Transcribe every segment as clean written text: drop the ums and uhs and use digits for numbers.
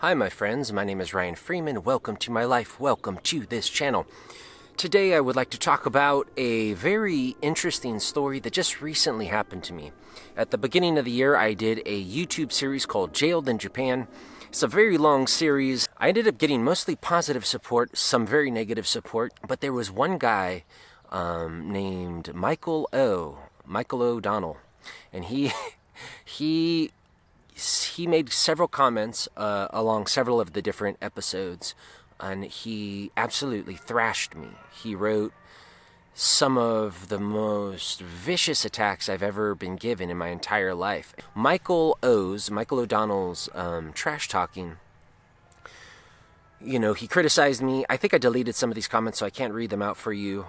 Hi my friends, my name is Ryan Freeman. Welcome to my life. Welcome to this channel. Today I would like to talk about a very interesting story that just recently happened to me. At the beginning of the year I did a YouTube series called Jailed in Japan. It's a very long series. I ended up getting mostly positive support, some very negative support, but there was one guy named Michael O'Donnell, and he made several comments along several of the different episodes, and he absolutely thrashed me. He wrote some of the most vicious attacks I've ever been given in my entire life. Michael O'Donnell's trash talking, he criticized me. I think I deleted some of these comments, so I can't read them out for you.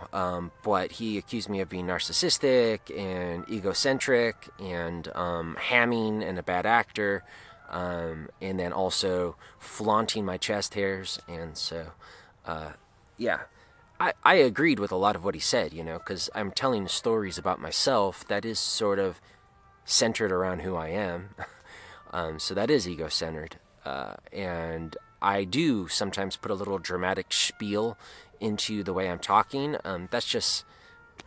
But he accused me of being narcissistic and egocentric and hamming and a bad actor. And then also flaunting my chest hairs. And so, I agreed with a lot of what he said, because I'm telling stories about myself that is sort of centered around who I am. So that is ego-centered. And I do sometimes put a little dramatic spiel into the way I'm talking. That's just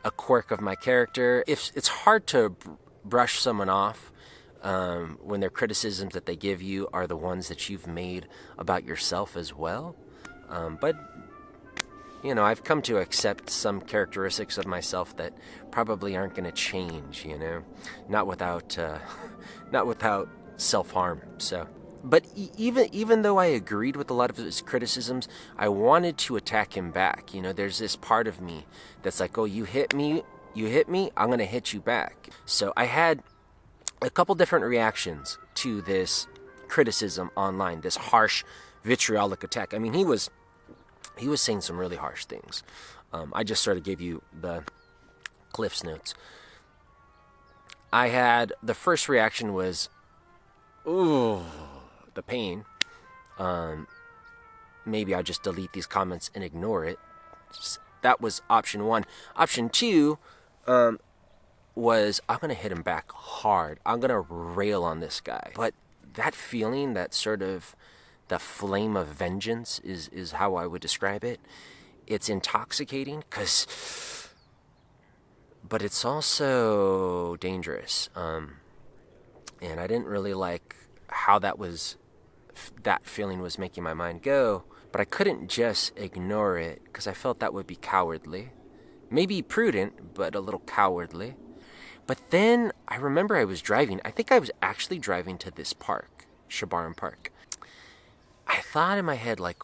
a quirk of my character. It's hard to brush someone off when their criticisms that they give you are the ones that you've made about yourself as well. But I've come to accept some characteristics of myself that probably aren't going to change, not without self-harm. So. But even though I agreed with a lot of his criticisms, I wanted to attack him back. There's this part of me that's like, oh, you hit me, I'm going to hit you back. So I had a couple different reactions to this criticism online, this harsh, vitriolic attack. I mean, he was saying some really harsh things. I just sort of gave you the Cliff's Notes. I had, the first reaction was, ooh, the pain. Maybe I'll just delete these comments and ignore it. That was option one. Option two was, I'm going to hit him back hard. I'm going to rail on this guy. But that feeling, that sort of, the flame of vengeance is how I would describe it. It's intoxicating, but it's also dangerous. And I didn't really like how that feeling was making my mind go, but I couldn't just ignore it because I felt that would be cowardly. Maybe prudent, but a little cowardly. But then I remember I was driving. I think I was actually driving to this park, Shabaran Park. I thought in my head, like,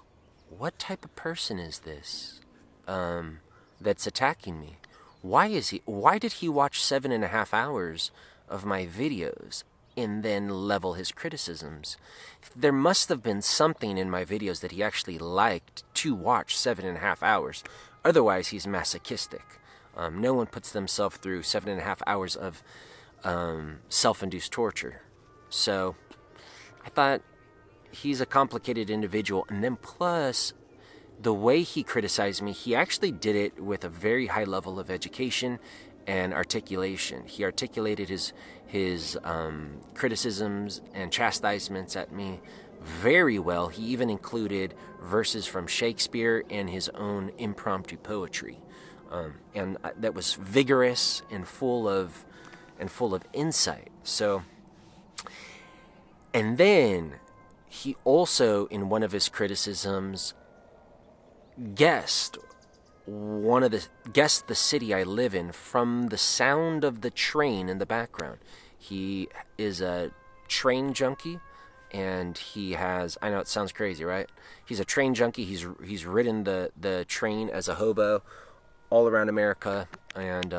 what type of person is this that's attacking me? Why did he watch 7.5 hours of my videos and then level his criticisms? There must have been something in my videos that he actually liked to watch 7.5 hours. Otherwise, he's masochistic. No one puts themselves through 7.5 hours of self-induced torture. So I thought, he's a complicated individual. And then plus, the way he criticized me, he actually did it with a very high level of education and articulation. He articulated his criticisms and chastisements at me very well. He even included verses from Shakespeare and his own impromptu poetry, and that was vigorous and full of insight. So, and then he also, in one of his criticisms, guessed the city I live in from the sound of the train in the background. He is a train junkie, and he has, I know it sounds crazy, right? He's a train junkie. He's ridden the train as a hobo all around America, and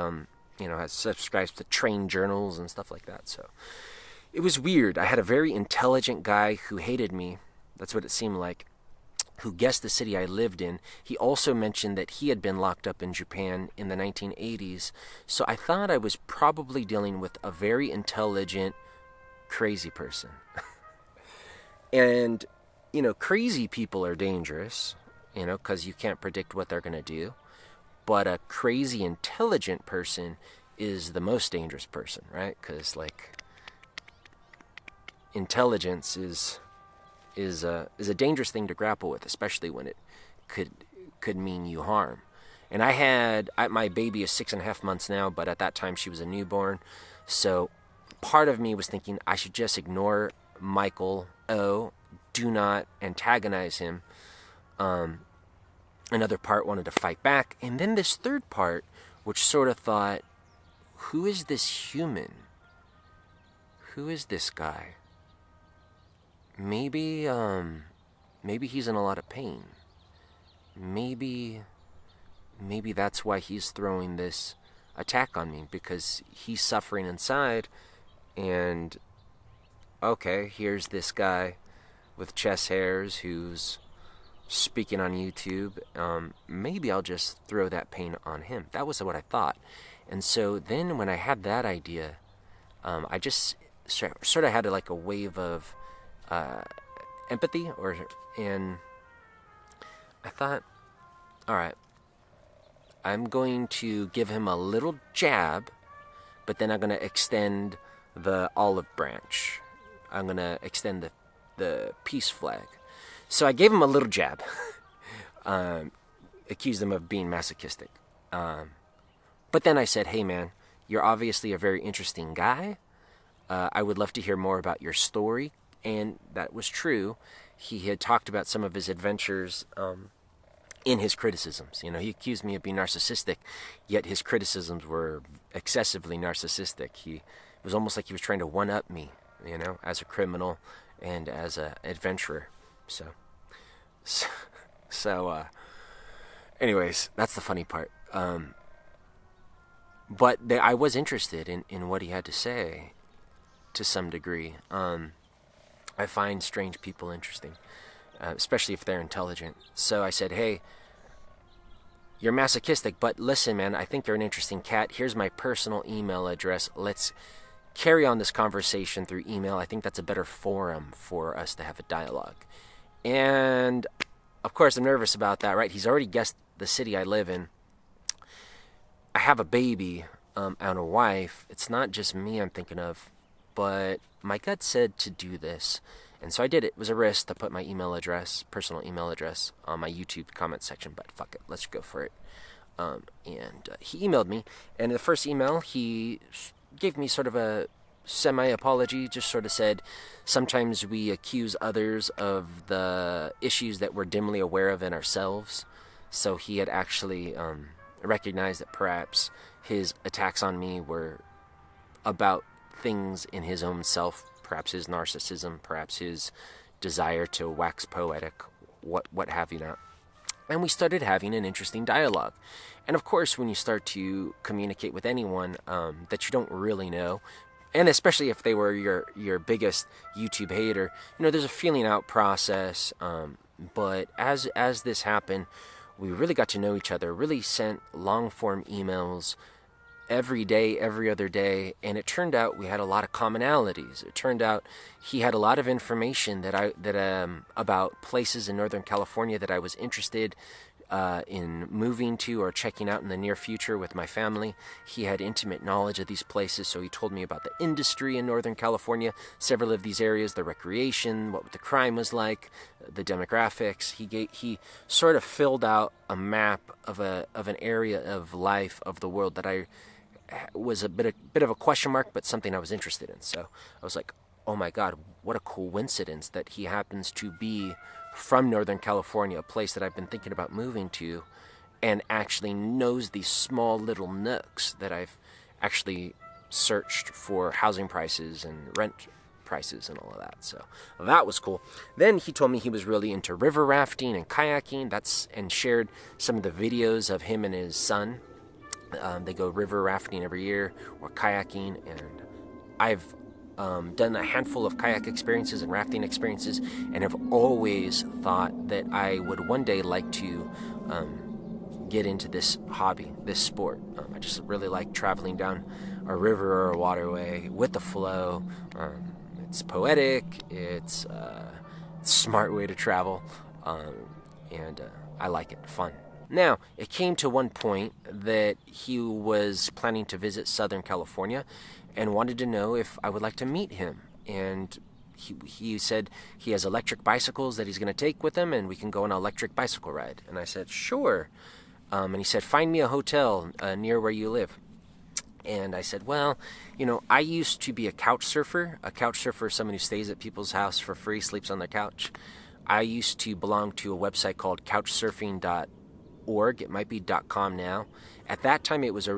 has subscribed to train journals and stuff like that. So it was weird. I had a very intelligent guy who hated me. That's what it seemed like, who guessed the city I lived in. He also mentioned that he had been locked up in Japan in the 1980s. So I thought I was probably dealing with a very intelligent, crazy person. And, crazy people are dangerous, because you can't predict what they're going to do. But a crazy, intelligent person is the most dangerous person, right? Because, intelligence is is a dangerous thing to grapple with, especially when it could mean you harm. And my baby is 6.5 months now, but at that time she was a newborn. So part of me was thinking I should just ignore Michael O. Do not antagonize him. Another part wanted to fight back. And then this third part, which sort of thought, who is this human? Who is this guy? Maybe he's in a lot of pain. Maybe that's why he's throwing this attack on me, because he's suffering inside. And okay, here's this guy with chest hairs who's speaking on YouTube. Maybe I'll just throw that pain on him. That was what I thought. And so then when I had that idea, I just sort of had like a wave of empathy, and I thought, all right, I'm going to give him a little jab, but then I'm going to extend the olive branch. I'm going to extend the peace flag. So I gave him a little jab, accused him of being masochistic. But then I said, hey man, you're obviously a very interesting guy. I would love to hear more about your story. And that was true. He had talked about some of his adventures in his criticisms. You know, he accused me of being narcissistic, yet his criticisms were excessively narcissistic. It was almost like he was trying to one-up me, you know, as a criminal and as an adventurer. So anyways, that's the funny part. But I was interested in what he had to say to some degree. I find strange people interesting, especially if they're intelligent. So I said, hey, you're masochistic, but listen, man, I think you're an interesting cat. Here's my personal email address. Let's carry on this conversation through email. I think that's a better forum for us to have a dialogue. And of course, I'm nervous about that, right? He's already guessed the city I live in. I have a baby and a wife. It's not just me I'm thinking of, but my gut said to do this. And so I did it. It was a risk to put my email address, personal email address, on my YouTube comment section, but fuck it, let's go for it. And he emailed me, and in the first email, he gave me sort of a semi-apology, just sort of said, sometimes we accuse others of the issues that we're dimly aware of in ourselves. So he had actually recognized that perhaps his attacks on me were about things in his own self, perhaps his narcissism, perhaps his desire to wax poetic, what have you not. And we started having an interesting dialogue. And of course, when you start to communicate with anyone that you don't really know, and especially if they were your biggest YouTube hater, you know, there's a feeling out process. But as this happened, we really got to know each other, really sent long-form emails every day, every other day, and it turned out we had a lot of commonalities. It turned out he had a lot of information about places in Northern California that I was interested in moving to or checking out in the near future with my family. He had intimate knowledge of these places, so he told me about the industry in Northern California, several of these areas, the recreation, what the crime was like, the demographics. He sort of filled out a map of an area of life of the world that I was a bit of a question mark, but something I was interested in. So I was like, oh my God, what a coincidence that he happens to be from Northern California, a place that I've been thinking about moving to, and actually knows these small little nooks that I've actually searched for housing prices and rent prices and all of that. So that was cool. Then he told me he was really into river rafting and kayaking, and shared some of the videos of him and his son. They go river rafting every year, or kayaking, and I've done a handful of kayak experiences and rafting experiences, and have always thought that I would one day like to get into this hobby, this sport. I just really like traveling down a river or a waterway with the flow. It's poetic, it's a smart way to travel, and I like it, fun. Now, it came to one point that he was planning to visit Southern California and wanted to know if I would like to meet him. And he said he has electric bicycles that he's going to take with him, and we can go on an electric bicycle ride. And I said, sure. And he said, find me a hotel near where you live. And I said, well, I used to be a couch surfer. A couch surfer is someone who stays at people's house for free, sleeps on their couch. I used to belong to a website called couchsurfing.org. It might be .com now. At that time, it was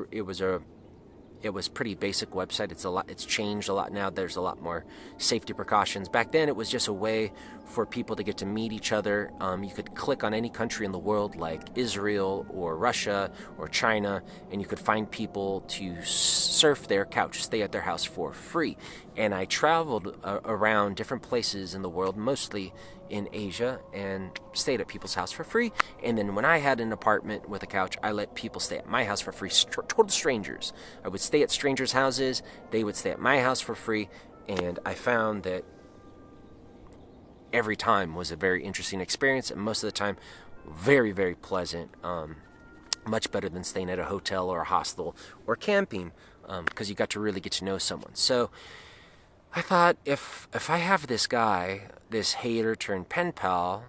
pretty basic website. It's changed a lot now. There's a lot more safety precautions. Back then, it was just a way for people to get to meet each other. You could click on any country in the world, like Israel or Russia or China, and you could find people to surf their couch, stay at their house for free. And I traveled around different places in the world, mostly in Asia, and stayed at people's house for free. And then when I had an apartment with a couch, I let people stay at my house for free, total strangers. I would stay at strangers' houses, they would stay at my house for free, and I found that every time was a very interesting experience, and most of the time very, very pleasant. Much better than staying at a hotel or a hostel or camping, because you got to really get to know someone. So I thought, if I have this guy, this hater turned pen pal,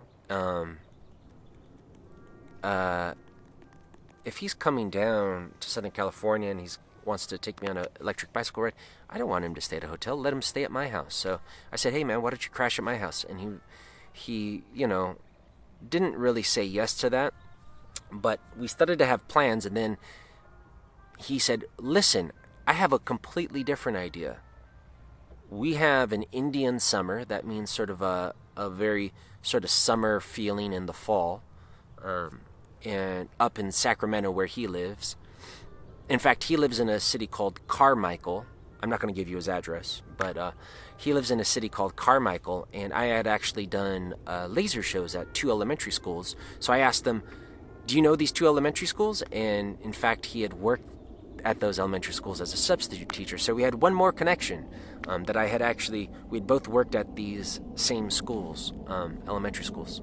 if he's coming down to Southern California and he wants to take me on an electric bicycle ride, I don't want him to stay at a hotel. Let him stay at my house. So I said, hey man, why don't you crash at my house? And he didn't really say yes to that, but we started to have plans. And then he said, listen, I have a completely different idea. We have an Indian summer. That means sort of a very sort of summer feeling in the fall, and up in Sacramento where he lives. In fact, he lives in a city called Carmichael. I'm not going to give you his address, but he lives in a city called Carmichael, and I had actually done laser shows at 2 elementary schools. So I asked them, do you know these 2 elementary schools? And in fact, he had worked at those elementary schools as a substitute teacher. So we had one more connection, that I had we'd both worked at these same schools, elementary schools.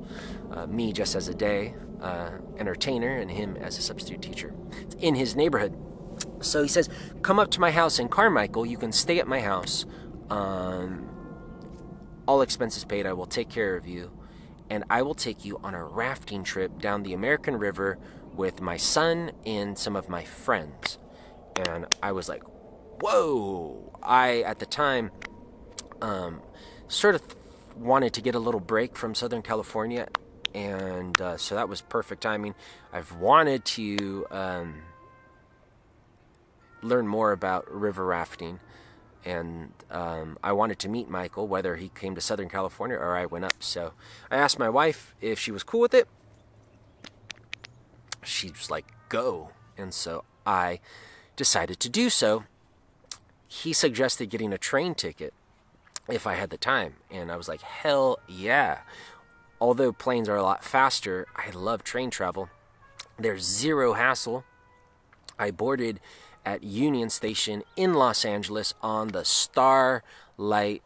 Me just as a day entertainer, and him as a substitute teacher. It's in his neighborhood. So he says, come up to my house in Carmichael. You can stay at my house. All expenses paid. I will take care of you. And I will take you on a rafting trip down the American River with my son and some of my friends. And I was like, whoa. I, at the time, sort of wanted to get a little break from Southern California. And so that was perfect timing. I've wanted to learn more about river rafting. And I wanted to meet Michael, whether he came to Southern California or I went up. So I asked my wife if she was cool with it. She was like, go. And so I decided to do so. He suggested getting a train ticket if I had the time. And I was like, hell yeah. Although planes are a lot faster, I love train travel. There's zero hassle. I boarded at Union Station in Los Angeles on the Starlight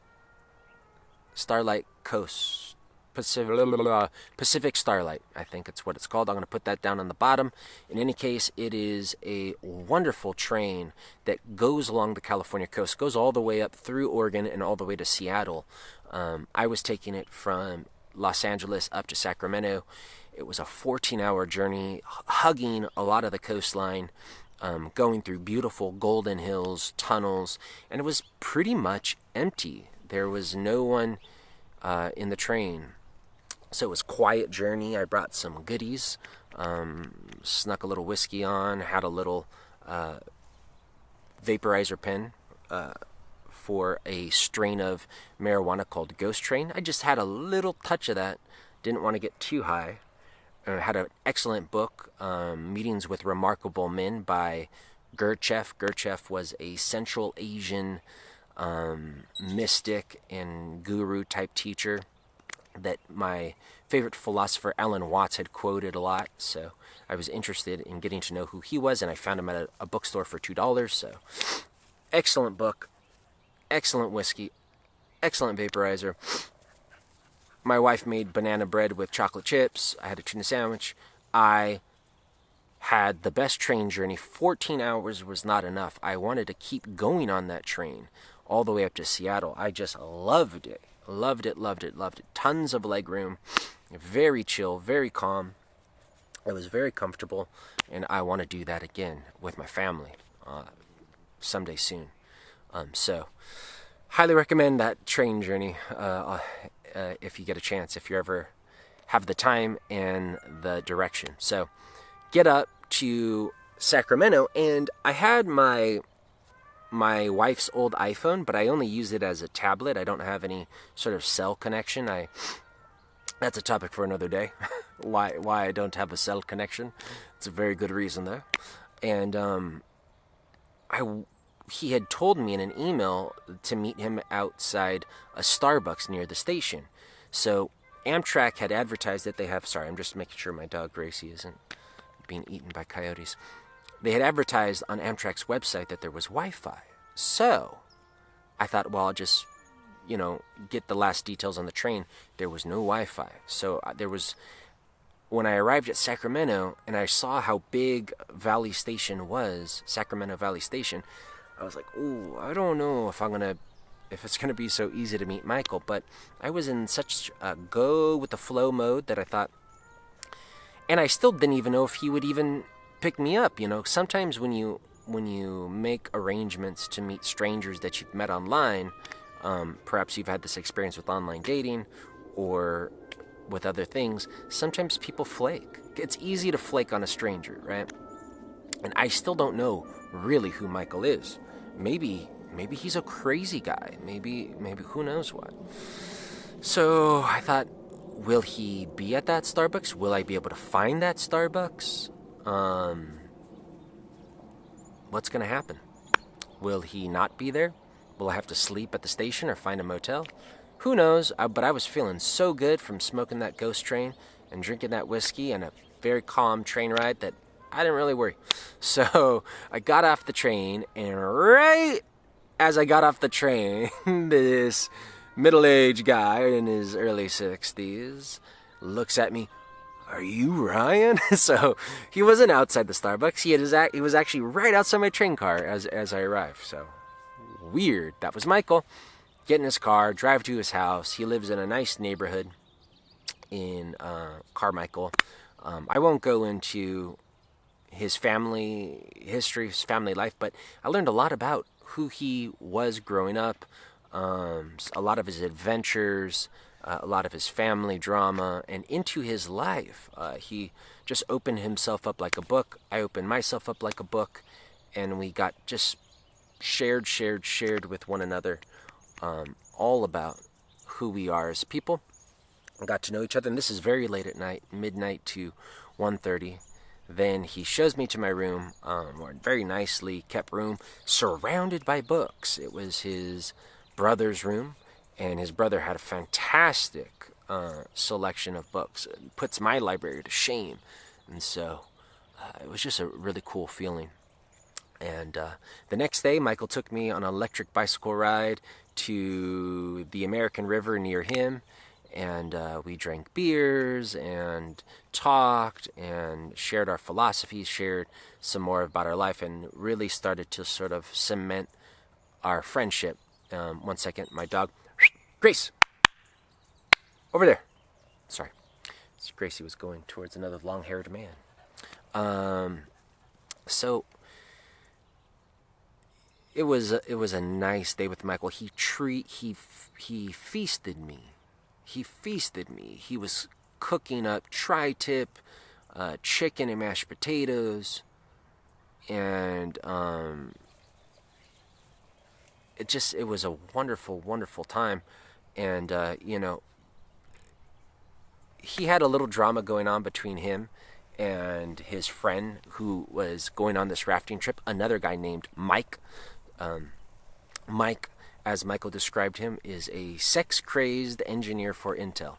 Coast. Pacific Starlight, I think it's what it's called. I'm going to put that down on the bottom. In any case, it is a wonderful train that goes along the California coast, goes all the way up through Oregon and all the way to Seattle. I was taking it from Los Angeles up to Sacramento. It was a 14-hour journey, hugging a lot of the coastline, going through beautiful golden hills, tunnels, and it was pretty much empty. There was no one in the train. So it was a quiet journey. I brought some goodies, snuck a little whiskey on, had a little vaporizer pen for a strain of marijuana called Ghost Train. I just had a little touch of that. Didn't want to get too high. Had an excellent book, Meetings with Remarkable Men by Gurdjieff. Gurdjieff was a Central Asian mystic and guru type teacher that my favorite philosopher Alan Watts had quoted a lot. So I was interested in getting to know who he was, and I found him at a bookstore for $2. So excellent book, excellent whiskey, excellent vaporizer. My wife made banana bread with chocolate chips. I had a tuna sandwich. I had the best train journey. 14 hours was not enough. I wanted to keep going on that train all the way up to Seattle. I just loved it. Loved it, loved it, loved it. Tons of leg room. Very chill, very calm. It was very comfortable, and I want to do that again with my family someday soon. So, highly recommend that train journey if you get a chance, if you ever have the time and the direction. So, get up to Sacramento, and I had my wife's old iPhone, but I only use it as a tablet. I don't have any sort of cell connection. That's a topic for another day. why I don't have a cell connection. It's a very good reason though. And he had told me in an email to meet him outside a Starbucks near the station. So Amtrak had advertised that they have, sorry, I'm just making sure my dog Gracie isn't being eaten by coyotes. They had advertised on Amtrak's website that there was Wi-Fi. So I thought, well, I'll just, get the last details on the train. There was no Wi-Fi. So when I arrived at Sacramento and I saw how big Valley Station was, Sacramento Valley Station, I was like, ooh, I don't know if it's going to be so easy to meet Michael. But I was in such a go with the flow mode that I thought, and I still didn't even know if he would even pick me up. Sometimes when you make arrangements to meet strangers that you've met online, perhaps you've had this experience with online dating or with other things, sometimes people flake. It's easy to flake on a stranger, right? And I still don't know really who Michael is. Maybe he's a crazy guy. Maybe who knows what. So I thought, will he be at that Starbucks? Will I be able to find that Starbucks? What's going to happen? Will he not be there? Will I have to sleep at the station or find a motel? Who knows? But I was feeling so good from smoking that ghost train and drinking that whiskey and a very calm train ride that I didn't really worry. So I got off the train, and right as I got off the train, this middle-aged guy in his early 60s looks at me. Are you Ryan? So he wasn't outside the Starbucks. He was actually right outside my train car as I arrived. So weird. That was Michael. Get in his car, drive to his house. He lives in a nice neighborhood in Carmichael. I won't go into his family history, his family life, but I learned a lot about who he was growing up, a lot of his adventures, a lot of his family drama, and into his life. He just opened himself up like a book. I opened myself up like a book, and we got just shared with one another, all about who we are as people. We got to know each other, and this is very late at night, midnight to 1:30. Then he shows me to my room, or very nicely kept room, surrounded by books. It was his brother's room, and his brother had a fantastic selection of books. It puts my library to shame, and so it was just a really cool feeling. And the next day, Michael took me on an electric bicycle ride to the American River near him, and we drank beers and talked and shared our philosophies, shared some more about our life, and really started to sort of cement our friendship. One second, my dog, Grace, over there. Sorry, Gracie was going towards another long-haired man. So it was a nice day with Michael. He feasted me. He was cooking up tri-tip, chicken and mashed potatoes, and it was a wonderful time. And he had a little drama going on between him and his friend who was going on this rafting trip, another guy named Mike. Mike, as Michael described him, is a sex-crazed engineer for Intel.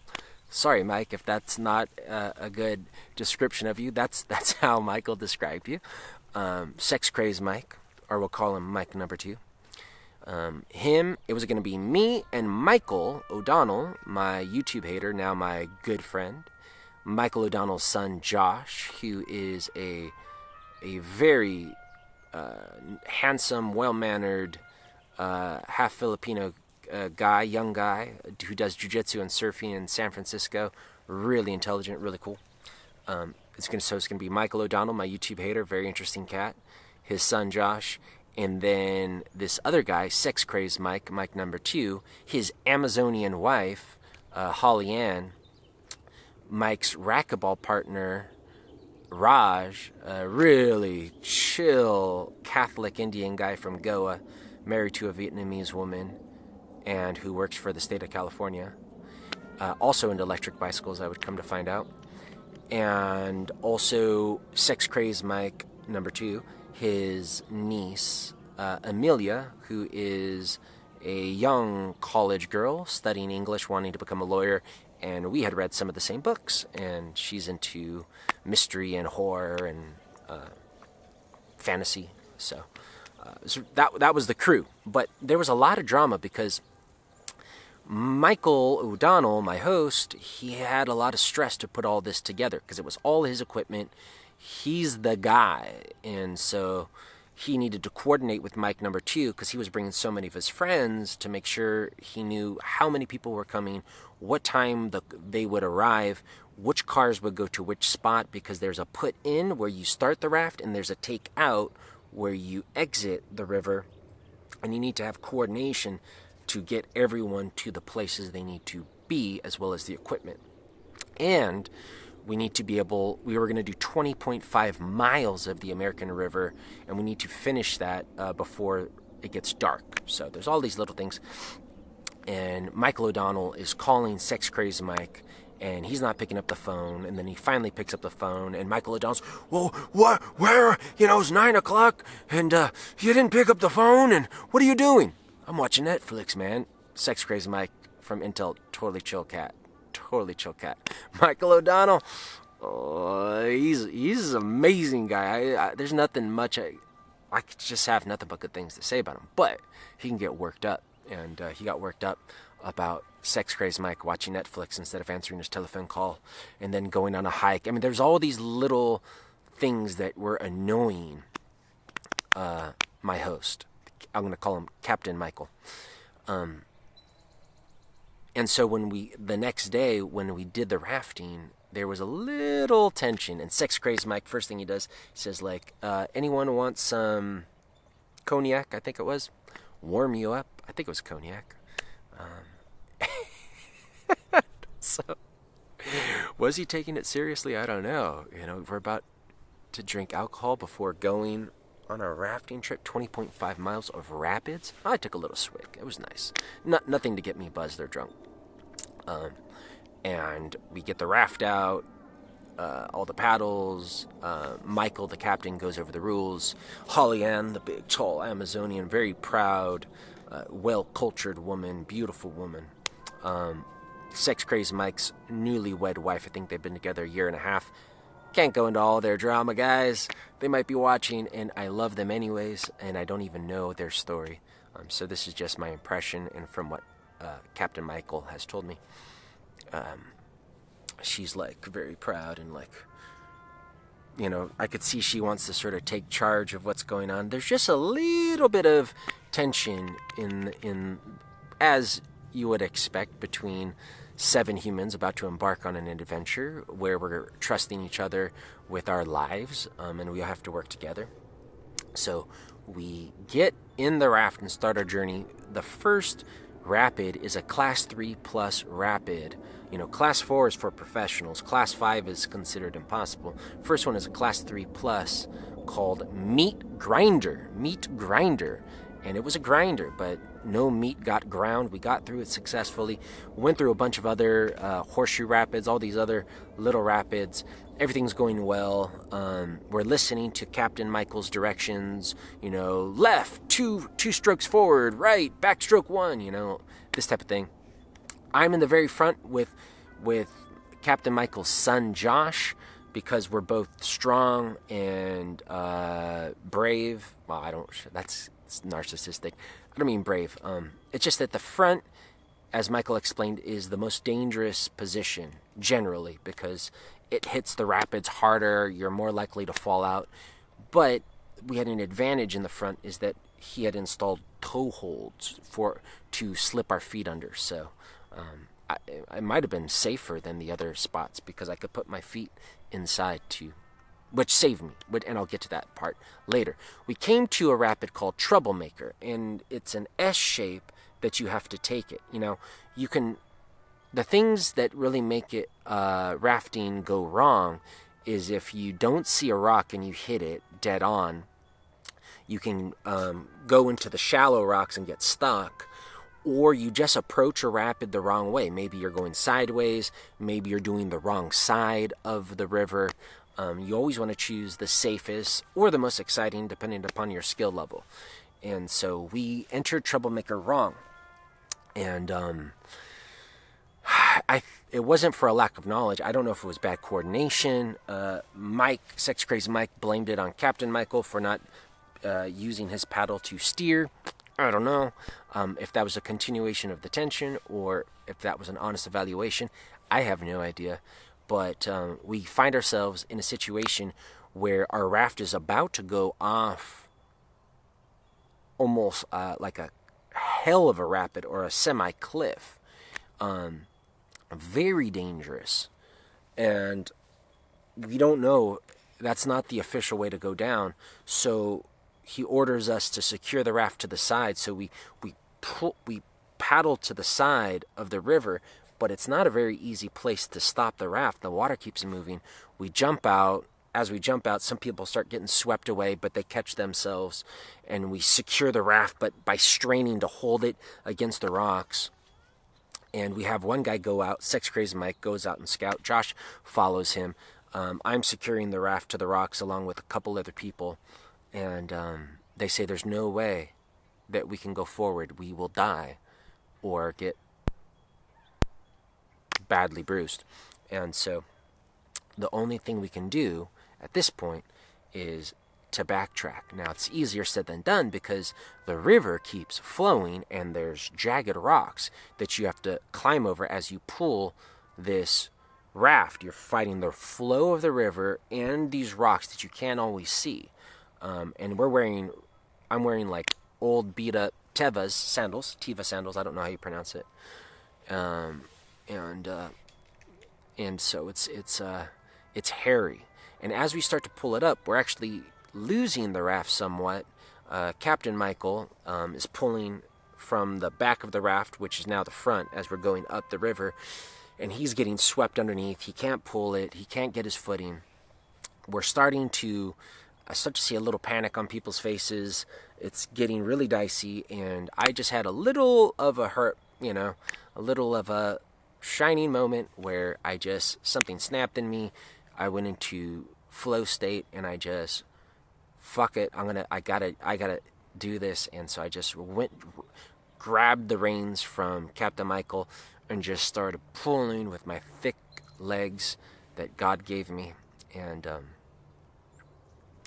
Sorry, Mike, if that's not a good description of you. That's how Michael described you. Sex-crazed Mike, or we'll call him Mike number 2. It was going to be me and Michael O'Donnell, my YouTube hater, now my good friend. Michael O'Donnell's son, Josh, who is a very handsome, well-mannered, half Filipino guy, young guy, who does jiu-jitsu and surfing in San Francisco. Really intelligent, really cool. It's gonna be Michael O'Donnell, my YouTube hater, very interesting cat. His son Josh, and then this other guy, Sex Crazed Mike, Mike number 2. His Amazonian wife, Holly Ann. Mike's racquetball partner, Raj, a really chill Catholic Indian guy from Goa, married to a Vietnamese woman, and who works for the state of California. Also into electric bicycles, I would come to find out. And also Sex Crazed Mike number 2, his niece, Amelia, who is a young college girl studying English, wanting to become a lawyer. And we had read some of the same books, and she's into mystery and horror and fantasy. So that was the crew. But there was a lot of drama because Michael O'Donnell, my host, he had a lot of stress to put all this together because it was all his equipment. He's the guy, and so he needed to coordinate with Mike number 2 because he was bringing so many of his friends to make sure he knew how many people were coming, what time they would arrive, which cars would go to which spot, because there's a put in where you start the raft and there's a take out where you exit the river, and you need to have coordination to get everyone to the places they need to be, as well as the equipment. And we were going to do 20.5 miles of the American River, and we need to finish that before it gets dark. So there's all these little things. And Michael O'Donnell is calling Sex Crazed Mike, and he's not picking up the phone. And then he finally picks up the phone, and Michael O'Donnell's, well, what, where, it's 9 o'clock, and you didn't pick up the phone, and what are you doing? I'm watching Netflix, man. Sex Crazed Mike from Intel, totally chill cat. Michael O'Donnell, he's an amazing guy. There's nothing much, I just have nothing but good things to say about him. But he can get worked up, and he got worked up about Sex Crazed Mike watching Netflix instead of answering his telephone call, and then going on a hike. I mean, there's all these little things that were annoying my host. I'm going to call him Captain Michael. And so the next day when we did the rafting, there was a little tension. And Sex Crazed Mike, first thing he does, he says, anyone want some cognac, I think it was? Warm you up? I think it was cognac. So, was he taking it seriously? I don't know. We're about to drink alcohol before going on a rafting trip, 20.5 miles of rapids. I took a little swig. It was nice. Nothing to get me buzzed or drunk. And we get the raft out, all the paddles. Michael, the captain, goes over the rules. Holly Ann, the big, tall Amazonian, very proud, well-cultured woman, beautiful woman. Sex Crazed Mike's newlywed wife. I think they've been together a year and a half. Can't go into all their drama, guys. They might be watching, and I love them anyways, and I don't even know their story. So this is just my impression, and from what Captain Michael has told me. She's very proud, and I could see she wants to sort of take charge of what's going on. There's just a little bit of tension in as you would expect between 7 humans about to embark on an adventure where we're trusting each other with our lives, and we have to work together. So we get in the raft and start our journey. The first rapid is a Class 3 plus rapid. Class 4 is for professionals. Class 5 is considered impossible. First one is a Class 3 plus called Meat Grinder. And it was a grinder, but no meat got ground. We got through it successfully. Went through a bunch of other horseshoe rapids, all these other little rapids. Everything's going well. We're listening to Captain Michael's directions. Left, two strokes forward, right, backstroke 1. This type of thing. I'm in the very front with Captain Michael's son Josh, because we're both strong and brave. Well, that's narcissistic. I don't mean brave. It's just that the front, as Michael explained, is the most dangerous position generally because it hits the rapids harder. You're more likely to fall out. But we had an advantage in the front, is that he had installed toe holds to slip our feet under. So I might have been safer than the other spots because I could put my feet inside to, which saved me. And I'll get to that part later. We came to a rapid called Troublemaker, and it's an S shape that you have to take it. You know, you can. The things that really make it rafting go wrong is if you don't see a rock and you hit it dead on, you can go into the shallow rocks and get stuck, or you just approach a rapid the wrong way. Maybe you're going sideways, maybe you're doing the wrong side of the river. You always want to choose the safest or the most exciting depending upon your skill level. And so we entered Troublemaker wrong. And it wasn't for a lack of knowledge. I don't know if it was bad coordination. Mike, Sex Crazy Mike, blamed it on Captain Michael for not using his paddle to steer. I don't know if that was a continuation of the tension or if that was an honest evaluation. I have no idea. But we find ourselves in a situation where our raft is about to go off almost like a hell of a rapid or a semi-cliff. Very dangerous. And we don't know. That's not the official way to go down. So he orders us to secure the raft to the side. So we paddle to the side of the river, but it's not a very easy place to stop the raft. The water keeps moving. We jump out. As we jump out, some people start getting swept away, but they catch themselves, and we secure the raft, but by straining to hold it against the rocks. And we have one guy go out. Sex Crazy Mike goes out and scout. Josh follows him. I'm securing the raft to the rocks along with a couple other people. And they say there's no way that we can go forward. We will die or get badly bruised. And so the only thing we can do at this point is to backtrack. Now, it's easier said than done because the river keeps flowing and there's jagged rocks that you have to climb over as you pull this raft. You're fighting the flow of the river and these rocks that you can't always see. And I'm wearing like old beat up Teva sandals. I don't know how you pronounce it. And so it's hairy. And as we start to pull it up, we're actually losing the raft somewhat. Captain Michael is pulling from the back of the raft, which is now the front, as we're going up the river, and he's getting swept underneath. He can't pull it. He can't get his footing. We're starting to start to see a little panic on people's faces. It's getting really dicey, and I just had a little of a hurt, a little of a shining moment where something snapped in me. I went into flow state, and I just, fuck it, I gotta do this. And so I just grabbed the reins from Captain Michael and just started pulling with my thick legs that God gave me. And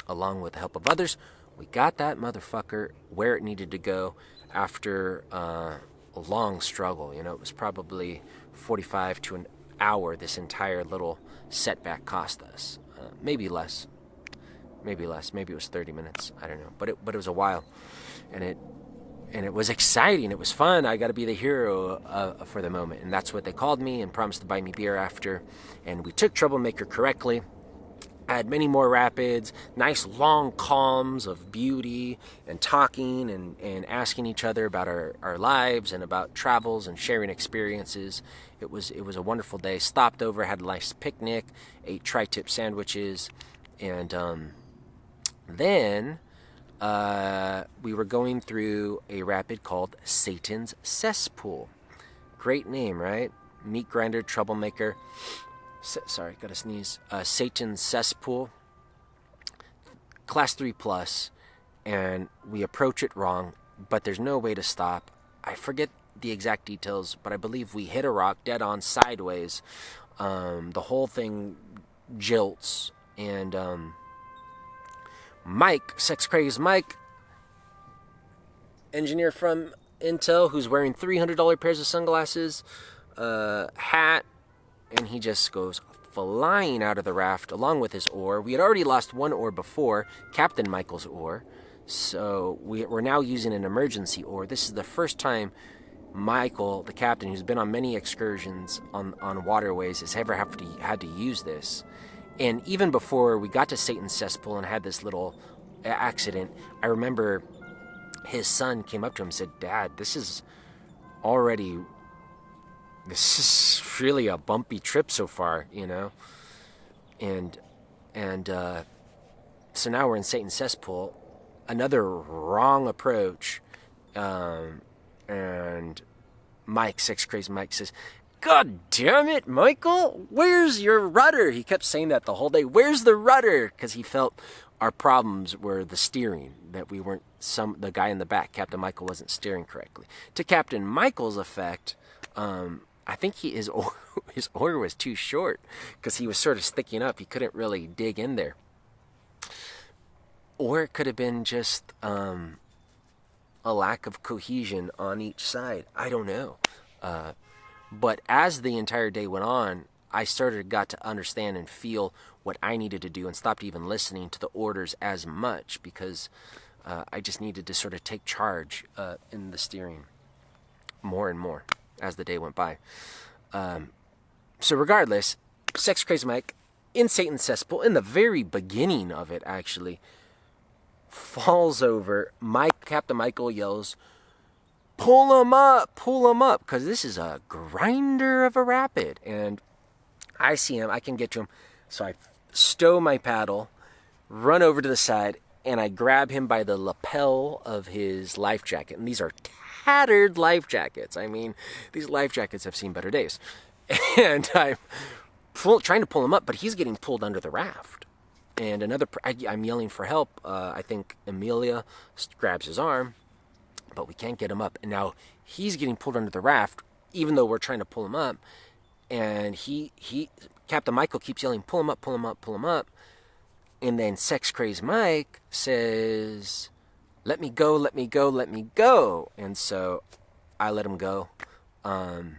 along with the help of others, we got that motherfucker where it needed to go after a long struggle. It was probably 45 to an hour this entire little setback cost us. Maybe less. Maybe it was 30 minutes. I don't know. But it was a while. And it was exciting. It was fun. I got to be the hero for the moment. And that's what they called me and promised to buy me beer after. And we took Troublemaker correctly. I had many more rapids, nice long calms of beauty and talking and asking each other about our lives and about travels and sharing experiences. It was a wonderful day. Stopped over, had a nice picnic, ate tri-tip sandwiches, and then we were going through a rapid called Satan's Cesspool. Great name, right? Meat grinder, Troublemaker. Sorry, gotta sneeze. Satan's Cesspool, class 3+, and we approach it wrong, but there's no way to stop. I forget the exact details, but I believe we hit a rock dead on sideways. The whole thing jilts, and Mike, Sex Crazy Mike, engineer from Intel, who's wearing $300 pairs of sunglasses, hat, and he just goes flying out of the raft along with his oar. We had already lost one oar before, Captain Michael's oar. So we're now using an emergency oar. This is the first time Michael, the captain, who's been on many excursions on waterways, has ever had to use this. And even before we got to Satan's cesspool and had this little accident, I remember his son came up to him and said, "Dad, this is really a bumpy trip so far, you know?" And so now we're in Satan's cesspool, another wrong approach, and Mike, Sex Crazy Mike, says, "God damn it, Michael, where's your rudder?" He kept saying that the whole day. "Where's the rudder?" Because he felt our problems were the steering, that we weren't, the guy in the back, Captain Michael, wasn't steering correctly. To Captain Michael's effect, I think his oar was too short because he was sort of sticking up. He couldn't really dig in there. Or it could have been just a lack of cohesion on each side. I don't know. But as the entire day went on, I got to understand and feel what I needed to do and stopped even listening to the orders as much because I just needed to sort of take charge in the steering more and more as the day went by. So regardless, Sex Crazy Mike in Satan's cesspool, in the very beginning of it actually, falls over. Captain Michael yells, pull him up, because this is a grinder of a rapid. And I see him, I can get to him. So I stow my paddle, run over to the side, and I grab him by the lapel of his life jacket. And these are tattered life jackets. I mean, these life jackets have seen better days. And I'm trying to pull him up, but he's getting pulled under the raft. And I'm yelling for help. I think Amelia grabs his arm, but we can't get him up. And now he's getting pulled under the raft, even though we're trying to pull him up. And Captain Michael keeps yelling, pull him up, pull him up, pull him up. And then Sex Crazy Mike says, let me go, let me go, let me go. And so I let him go. And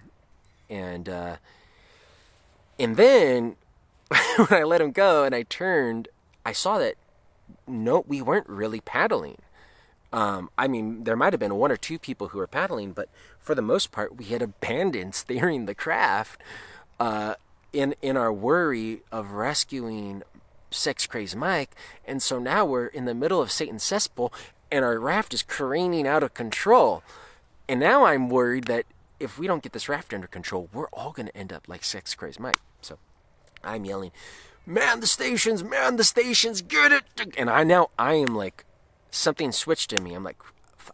then when I let him go and I turned, I saw that, no, we weren't really paddling. I mean, there might have been one or two people who were paddling, but for the most part, we had abandoned steering the craft in our worry of rescuing Sex Crazy Mike. And so now we're in the middle of Satan's cesspool and our raft is careening out of control. And now I'm worried that if we don't get this raft under control, we're all going to end up like Sex Crazy Mike. So I'm yelling, man the stations, get it. And I am like, something switched in me. I'm like,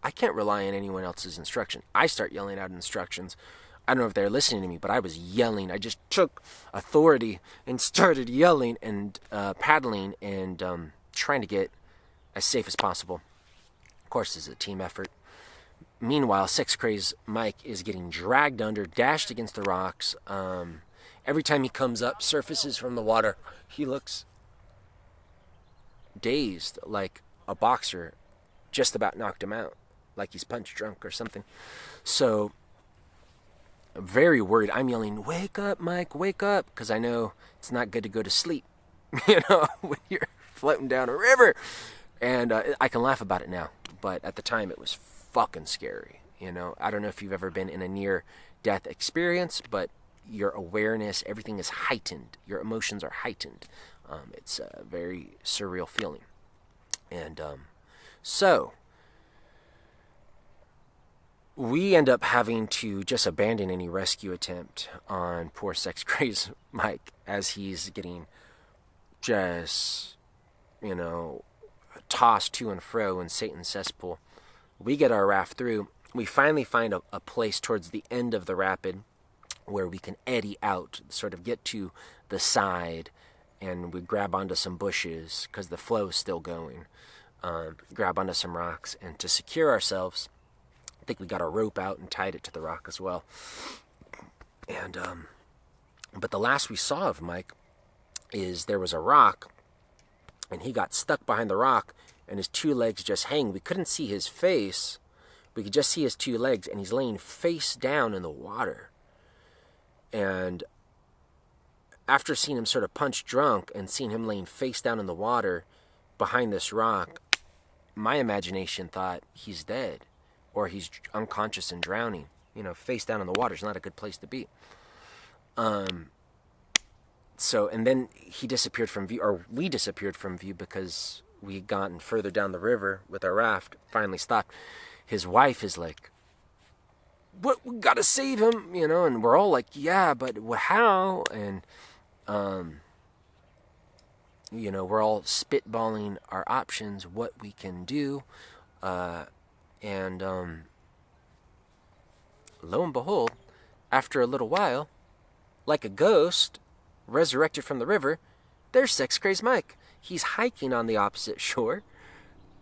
I can't rely on anyone else's instruction. I start yelling out instructions. I don't know if they're listening to me, but I was yelling. I just took authority and started yelling and paddling and trying to get as safe as possible. Of course, this is a team effort. Meanwhile, Sex Crazy Mike is getting dragged under, dashed against the rocks. Every time he comes up, surfaces from the water, he looks dazed, like a boxer just about knocked him out, like he's punch drunk or something. So, very worried. I'm yelling, wake up, Mike, wake up, because I know it's not good to go to sleep, when you're floating down a river. And I can laugh about it now, but at the time it was fucking scary. I don't know if you've ever been in a near-death experience, but your awareness, everything is heightened. Your emotions are heightened. It's a very surreal feeling. And so we end up having to just abandon any rescue attempt on poor Sex Crazy Mike as he's getting just, tossed to and fro in Satan's cesspool. We get our raft through. We finally find a place towards the end of the rapid where we can eddy out, sort of get to the side, and we grab onto some bushes because the flow is still going. Grab onto some rocks, and to secure ourselves, I think we got a rope out and tied it to the rock as well. And but the last we saw of Mike is there was a rock, and he got stuck behind the rock, and his two legs just hang. We couldn't see his face. We could just see his two legs, and he's laying face down in the water. And after seeing him sort of punch drunk and seeing him laying face down in the water behind this rock, my imagination thought he's dead or he's unconscious and drowning. You know, face down in the water is not a good place to be. So, and then he disappeared from view, or we disappeared from view because we had gotten further down the river with our raft, finally stopped. His wife is like, "What, we gotta save him," you know, and we're all like, "Yeah, but how?" And, you know, we're all spitballing our options, what we can do, and lo and behold, after a little while, like a ghost, resurrected from the river, there's Sex Crazed Mike. He's hiking on the opposite shore,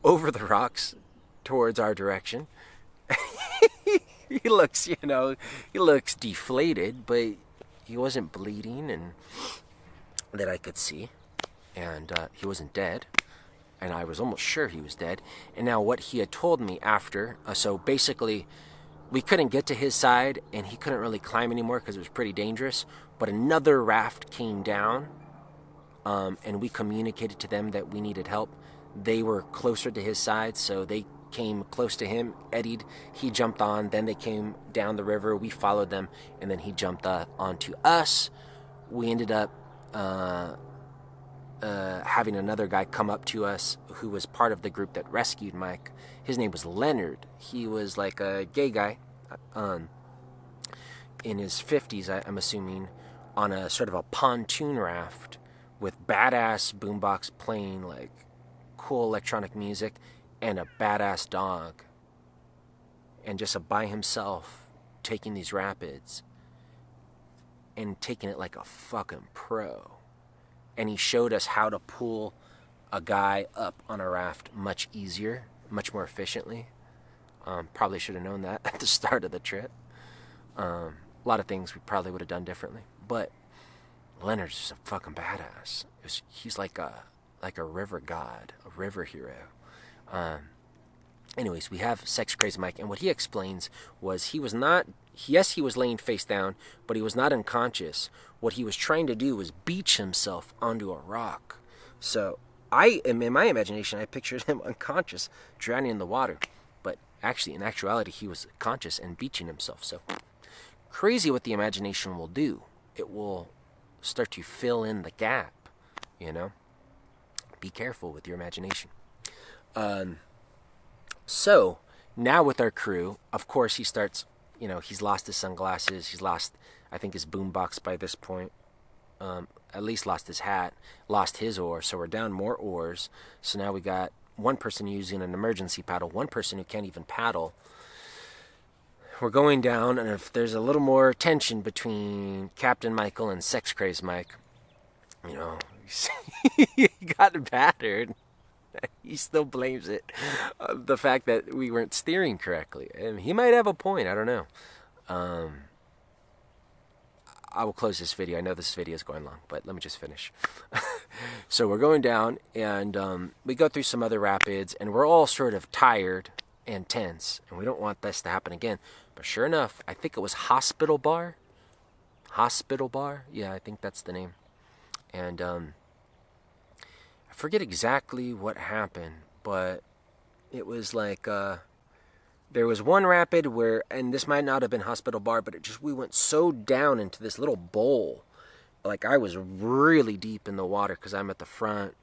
over the rocks, towards our direction. He looks, you know, he looks deflated, but he wasn't bleeding, and that I could see, and he wasn't dead, and I was almost sure he was dead. And now what he had told me after, so basically, we couldn't get to his side, and he couldn't really climb anymore because it was pretty dangerous. But another raft came down, and we communicated to them that we needed help. They were closer to his side, so they came close to him, eddied. He jumped on. Then they came down the river. We followed them, and then he jumped onto us. We ended up having another guy come up to us who was part of the group that rescued Mike. His name was Leonard. He was like a gay guy, in his 50s, I'm assuming, on a sort of a pontoon raft with badass boombox playing like cool electronic music and a badass dog, and just by himself taking these rapids and taking it like a fucking pro. And he showed us how to pull a guy up on a raft much easier, much more efficiently. Probably should have known that at the start of the trip. A lot of things we probably would have done differently. But Leonard's just a fucking badass. He's like a river god, a river hero. Anyways, we have Sex Crazed Mike, and what he explains was he was not, yes, he was laying face down, but he was not unconscious. What he was trying to do was beach himself onto a rock. So in my imagination, I pictured him unconscious, drowning in the water. But actually, in actuality, he was conscious and beaching himself. So crazy what the imagination will do. It will start to fill in the gap, you know? Be careful with your imagination. So now with our crew, of course, he starts, you know, he's lost his sunglasses. He's lost, I think, his boombox by this point. At least lost his hat, lost his oar. So we're down more oars. So now we got one person using an emergency paddle, one person who can't even paddle. We're going down, and if there's a little more tension between Captain Michael and Sex Crazed Mike, you know, he got battered. He still blames it, the fact that we weren't steering correctly. And he might have a point, I don't know. I will close this video. I know this video is going long, but let me just finish. So we're going down, and we go through some other rapids, and we're all sort of tired and tense, and we don't want this to happen again. But sure enough, I think it was Hospital Bar. Hospital Bar? Yeah, I think that's the name. And I forget exactly what happened, but it was like there was one rapid where, and this might not have been Hospital Bar, but we went so down into this little bowl. Like I was really deep in the water because I'm at the front,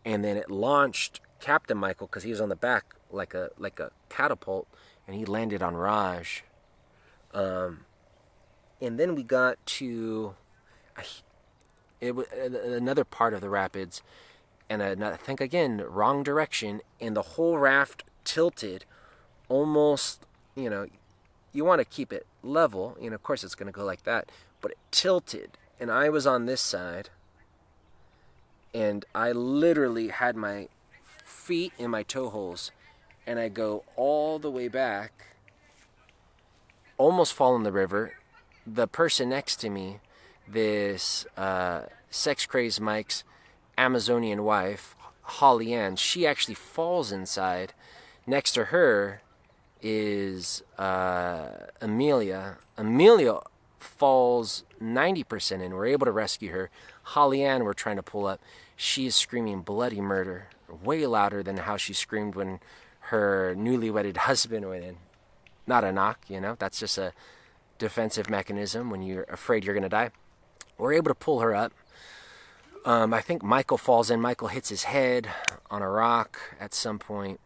and then it launched Captain Michael because he was on the back like a catapult, and he landed on Raj. And then we got to it was another part of the rapids, and I think again wrong direction, and the whole raft tilted almost. You know, you want to keep it level. You know, of course it's going to go like that, but it tilted, and I was on this side, and I literally had my feet in my toe holes, and I go all the way back, almost fall in the river. The person next to me, this Sex Crazed Mike's Amazonian wife, Holly Ann, she actually falls inside. Next to her is Amelia. Amelia falls 90% in. We're able to rescue her. Holly Ann, we're trying to pull up. She is screaming bloody murder, way louder than how she screamed when her newly wedded husband went in. Not a knock, you know, that's just a defensive mechanism when you're afraid you're going to die. We're able to pull her up. I think Michael falls in. Michael hits his head on a rock at some point.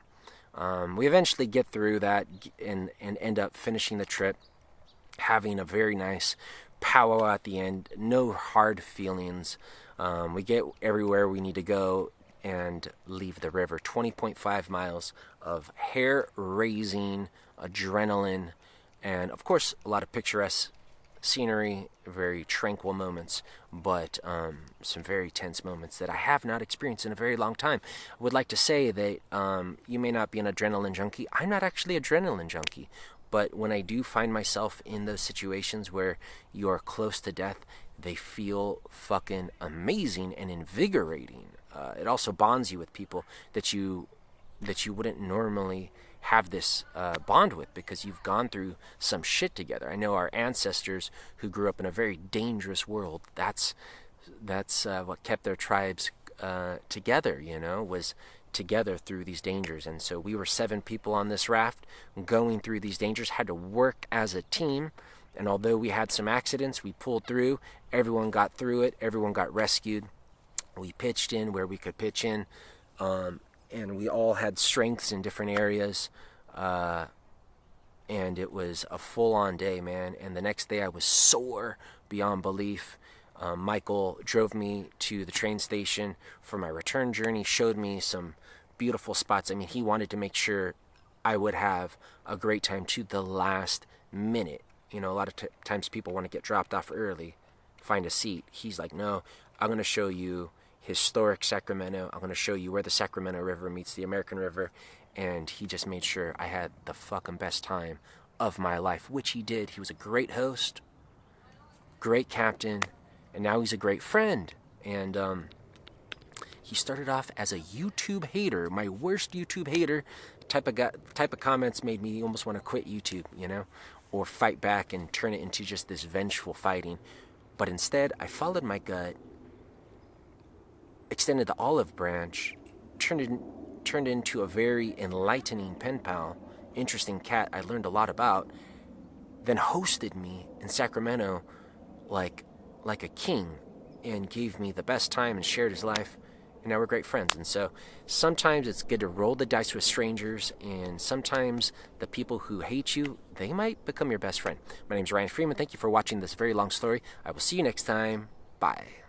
We eventually get through that and end up finishing the trip, having a very nice powwow at the end. No hard feelings. We get everywhere we need to go and leave the river. 20.5 miles of hair-raising adrenaline, and of course a lot of picturesque scenery, very tranquil moments, but some very tense moments that I have not experienced in a very long time. I would like to say that you may not be an adrenaline junkie. I'm not actually an adrenaline junkie, but when I do find myself in those situations where you're close to death, they feel fucking amazing and invigorating. It also bonds you with people that you wouldn't normally have this bond with, because you've gone through some shit together. I know our ancestors who grew up in a very dangerous world, that's what kept their tribes together, you know, was together through these dangers. And so we were 7 people on this raft going through these dangers, had to work as a team. And although we had some accidents, we pulled through. Everyone got through it. Everyone got rescued. We pitched in where we could pitch in. And we all had strengths in different areas. And it was a full-on day, man. And the next day I was sore beyond belief. Michael drove me to the train station for my return journey, showed me some beautiful spots. I mean, he wanted to make sure I would have a great time to the last minute. You know, a lot of times people want to get dropped off early, find a seat. He's like, no, I'm going to show you historic Sacramento. I'm going to show you where the Sacramento River meets the American River. And he just made sure I had the fucking best time of my life, which he did. He was a great host, great captain, and now he's a great friend. And he started off as a YouTube hater, my worst YouTube hater. Type of comments made me almost want to quit YouTube, you know, or fight back and turn it into just this vengeful fighting. But instead, I followed my gut, extended the olive branch, turned into a very enlightening pen pal, interesting cat I learned a lot about, then hosted me in Sacramento like a king and gave me the best time and shared his life. And now we're great friends. And so sometimes it's good to roll the dice with strangers, and sometimes the people who hate you, they might become your best friend. My name is Ryan Freeman. Thank you for watching this very long story. I will see you next time. Bye.